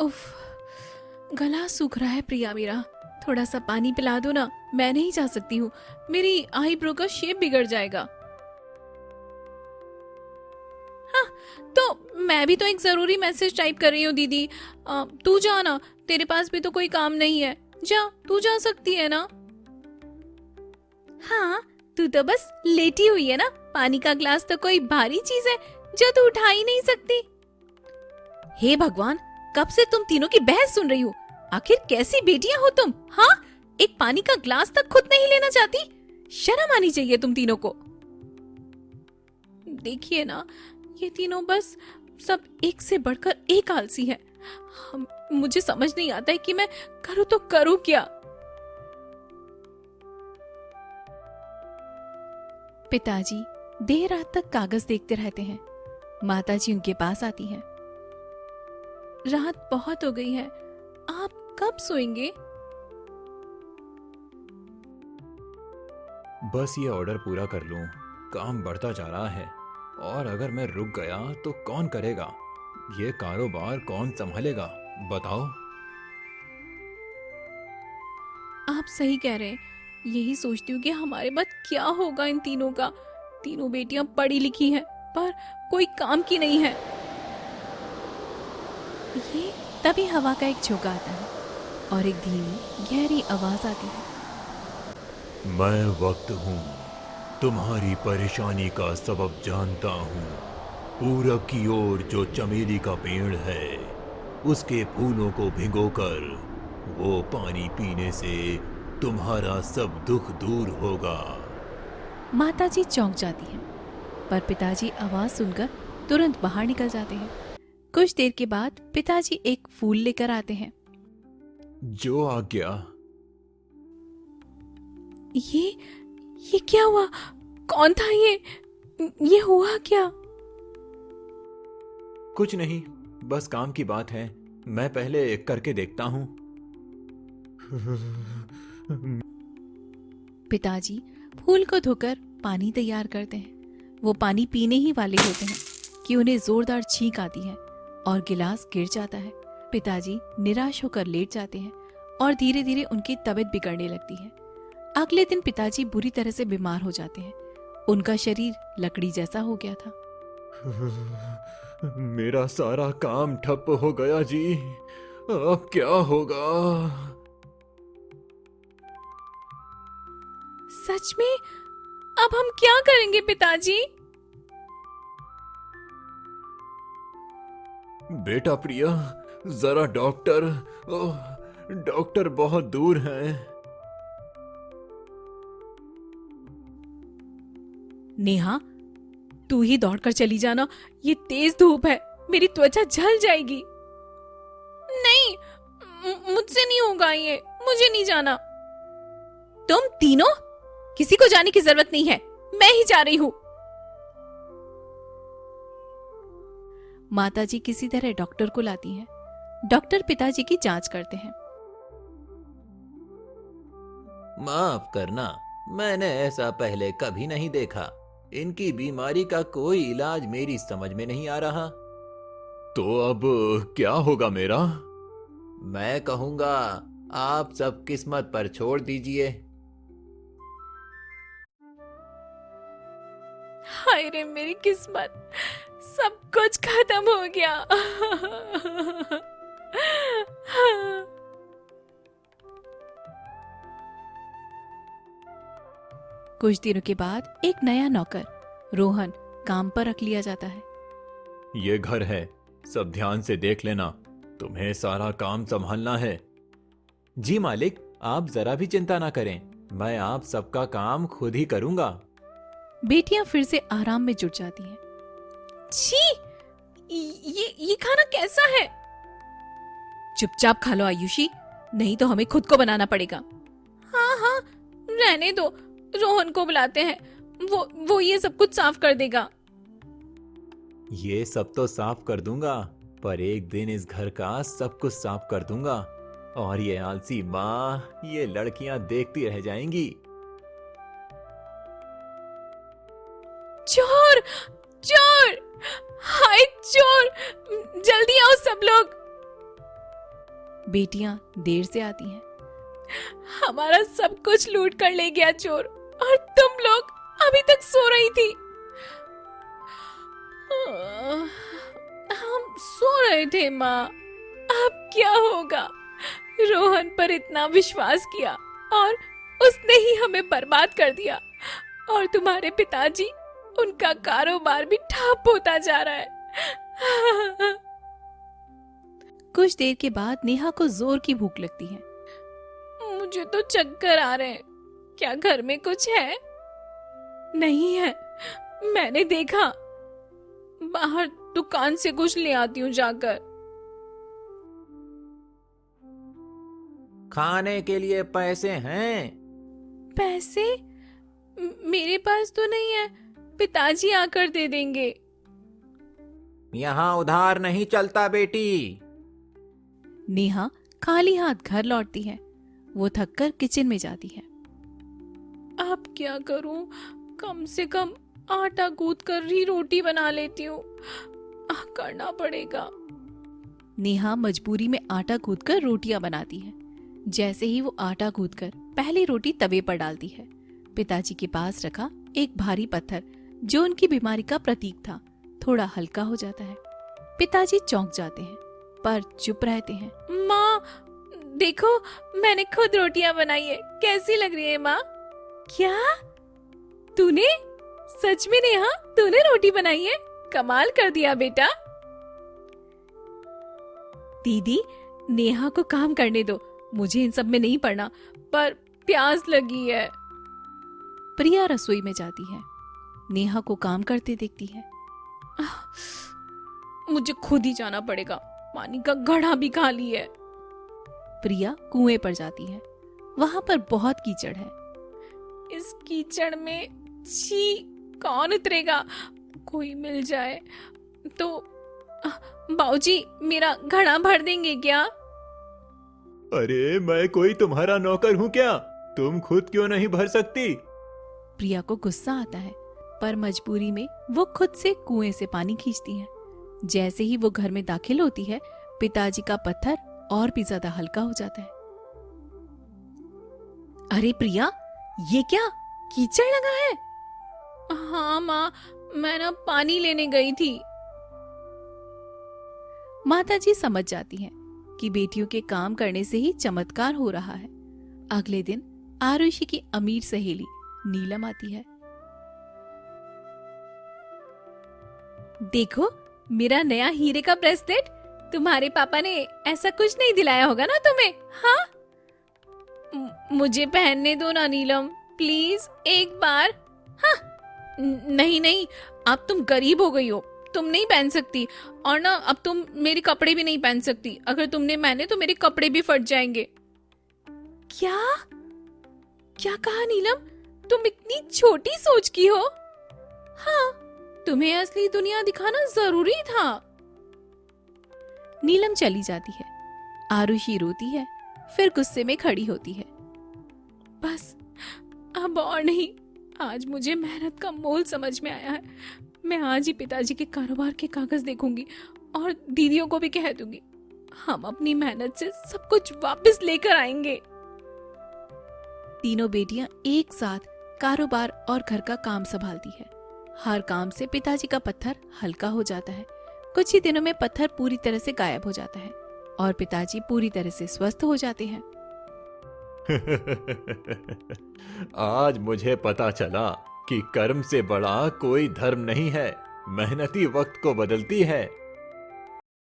उफ, गला सूख रहा है प्रिया मेरा। थोड़ा सा पानी पिला दो ना, मैं नहीं जा सकती हूँ। मेरी आईब्रो का शेप बिगड़ जाएगा। हाँ, तो मैं भी तो एक जरूरी मैसेज टाइप कर रही हूँ दीदी। तू जा ना, तेरे पास भी तो कोई काम नहीं है। जा, तू जा सकती है ना। हाँ, तू तो बस लेटी हुई है ना। पानी का ग्लास तो कोई भारी चीज है जो तू उठा ही नहीं सकती। हे भगवान, कब से तुम तीनों की बहस सुन रही हूँ। आखिर कैसी बेटियां हो तुम? हाँ, एक पानी का ग्लास तक खुद नहीं लेना चाहती। शर्म आनी चाहिए तुम तीनों को। देखिए ना, ये तीनों बस सब एक से बढ़कर एक आलसी है। मुझे समझ नहीं आता है कि मैं करूँ तो करूँ क्या। पिताजी देर रात तक कागज देखते रहते हैं। माताजी उनके पास आती हैं। रात बहुत हो गई है, आप कब सोएंगे? बस ये ऑर्डर पूरा कर लूं, काम बढ़ता जा रहा है। और अगर मैं रुक गया तो कौन करेगा? ये कारोबार कौन संभालेगा? बताओ। आप सही कह रहे हैं। यही सोचती हूँ कि हमारे बाद क्या होगा इन तीनों का। तीनों बेटियां पढ़ी लिखी हैं, पर कोई काम की नहीं है। ये तभी हवा का एक झोंका आता है और एक धीमी गहरी आवाज आती है। मैं वक्त हूँ, तुम्हारी परेशानी का सबब जानता हूँ। पूरब की ओर जो चमेली का पेड़ है, उसके फूलों को भिगोकर वो पानी पीने से तुम्हारा सब दुख दूर होगा। माताजी चौंक जाती हैं, पर पिताजी आवाज सुनकर तुरंत बाहर निकल जाते हैं। कुछ देर के बाद पिताजी एक फूल लेकर आते हैं। जो आज्ञा। ये क्या हुआ? कौन था ये हुआ क्या? कुछ नहीं, बस काम की बात है। मैं पहले करके देखता हूँ। पिताजी फूल को धोकर पानी तैयार करते हैं। वो पानी पीने ही वाले होते हैं कि उन्हें जोरदार छींक आती है और गिलास गिर जाता है। पिताजी निराश होकर लेट जाते हैं और धीरे धीरे उनकी तबीयत बिगड़ने लगती है। अगले दिन पिताजी बुरी तरह से बीमार हो जाते हैं। उनका शरीर लकड़ी जैसा हो गया था। मेरा सारा काम ठप हो गया जी। अब क्या होगा? सच में? अब हम क्या करेंगे पिताजी? बेटा प्रिया, जरा डॉक्टर। डॉक्टर बहुत दूर हैं। नेहा, तू ही दौड़कर चली जाना। ये तेज धूप है, मेरी त्वचा जल जाएगी। नहीं, मुझसे नहीं होगा ये। मुझे नहीं जाना। तुम तीनों, किसी को जाने की जरूरत नहीं है। मैं ही जा रही हूं। माताजी किसी तरह डॉक्टर को लाती हैं। डॉक्टर पिताजी की जांच करते हैं। माफ करना, मैंने ऐसा पहले कभी नहीं देखा। इनकी बीमारी का कोई इलाज मेरी समझ में नहीं आ रहा। तो अब क्या होगा मेरा? मैं कहूंगा आप सब किस्मत पर छोड़ दीजिए। हाय रे मेरी किस्मत, सब कुछ खत्म हो गया। कुछ दिनों के बाद एक नया नौकर रोहन काम पर रख लिया जाता है। ये घर है, सब ध्यान से देख लेना। तुम्हें सारा काम संभालना है। जी मालिक, आप जरा भी चिंता ना करें, मैं आप सबका काम खुद ही करूंगा। बेटियां फिर से आराम में जुट जाती हैं। छी, ये खाना कैसा है? चुपचाप खा लो आयुषी, नहीं तो हमें खुद को बनाना पड़ेगा। हाँ हाँ, रहने दो, रोहन को बुलाते हैं। वो ये सब कुछ साफ कर देगा। ये सब तो साफ कर दूंगा, पर एक दिन इस घर का सब कुछ साफ कर दूंगा और ये आलसी माँ, ये लड़कियां देखती रह जाएंगी। चोर, चोर, हाय चोर, जल्दी आओ सब लोग। बेटियां देर से आती हैं। हमारा सब कुछ लूट कर ले गया चोर, और तुम लोग अभी तक सो रही थी। हम सो रहे थे माँ, अब क्या होगा? रोहन पर इतना विश्वास किया और उसने ही हमें बर्बाद कर दिया, और तुम्हारे पिताजी, उनका कारोबार भी ठप होता जा रहा है। कुछ देर के बाद नेहा को जोर की भूख लगती है। मुझे तो चक्कर आ रहे हैं, क्या घर में कुछ है? नहीं है, मैंने देखा। बाहर दुकान से कुछ ले आती हूँ जाकर। खाने के लिए पैसे हैं? पैसे? मेरे पास तो नहीं है, पिताजी आकर दे देंगे। यहाँ उधार नहीं चलता बेटी। नेहा खाली हाथ घर लौटती है। वो थककर किचन में जाती है। अब क्या करूं? कम से कम आटा गूंथ कर ही रोटी बना लेती हूँ। करना पड़ेगा। नेहा मजबूरी में आटा गूंथ कर रोटियां बनाती है। जैसे ही वो आटा गूंथ कर पहली रोटी तवे पर डालती है, पिताजी के पास रखा एक भारी पत्थर, जो उनकी बीमारी का प्रतीक था, थोड़ा हल्का हो जाता है। पिताजी चौंक जाते हैं, पर चुप रहते हैं। माँ, देखो, मैंने खुद रोटियां बनाई है, कैसी लग रही है माँ? क्या? तूने? सच में नेहा, तूने रोटी बनाई है? कमाल कर दिया बेटा। दीदी, नेहा को काम करने दो, मुझे इन सब में नहीं पड़ना, पर प्यास लगी है। प्रिया रसोई में जाती है, नेहा को काम करते देखती है। मुझे खुद ही जाना पड़ेगा, पानी का घड़ा भी खाली है। प्रिया कुएं पर जाती है, वहां पर बहुत कीचड़ है। इस कीचड़ में छी, कौन उतरेगा? कोई मिल जाए तो। बाऊजी, मेरा घड़ा भर देंगे क्या? अरे मैं कोई तुम्हारा नौकर हूँ क्या? तुम खुद क्यों नहीं भर सकती? प्रिया को गुस्सा आता है, पर मजबूरी में वो खुद से कुएं से पानी खींचती है। जैसे ही वो घर में दाखिल होती है, पिताजी का पत्थर और भी ज्यादा हल्का हो जाता है। अरे प्रिया, ये क्या, कीचड़ लगा है? हाँ माँ, मैं ना पानी लेने गई थी। माताजी समझ जाती हैं कि बेटियों के काम करने से ही चमत्कार हो रहा है। अगले दिन आरुषि की अमीर सहेली नीलम आती है। देखो, मेरा नया हीरे का ब्रेसलेट। तुम्हारे पापा ने ऐसा कुछ नहीं दिलाया होगा ना तुम्हें? हाँ, मुझे पहनने दो ना नीलम, प्लीज एक बार। हाँ, नहीं नहीं, अब तुम गरीब हो गई हो, तुम नहीं पहन सकती, और ना अब तुम मेरे कपड़े भी नहीं पहन सकती। अगर तुमने पहने तो मेरे कपड़े भी फट जाएंगे। क्या क्या कहा नीलम? तुम इतनी छोटी सोच की हो? हाँ, तुम्हें असली दुनिया दिखाना जरूरी था। नीलम चली जाती है। आरुषि रोती है, फिर गुस्से में खड़ी होती है। बस अब और नहीं, आज मुझे मेहनत का मोल समझ में आया है। मैं आज ही पिताजी के कारोबार के कागज देखूंगी और दीदियों को भी कह दूंगी। हम अपनी मेहनत से सब कुछ वापस लेकर आएंगे। तीनों बेटियां एक साथ कारोबार और घर का काम संभालती है। हर काम से पिताजी का पत्थर हल्का हो जाता है। कुछ ही दिनों में पत्थर पूरी तरह से गायब हो जाता है और पिताजी पूरी तरह से स्वस्थ हो जाते हैं। आज मुझे पता चला कि कर्म से बड़ा कोई धर्म नहीं है। मेहनती वक्त को बदलती है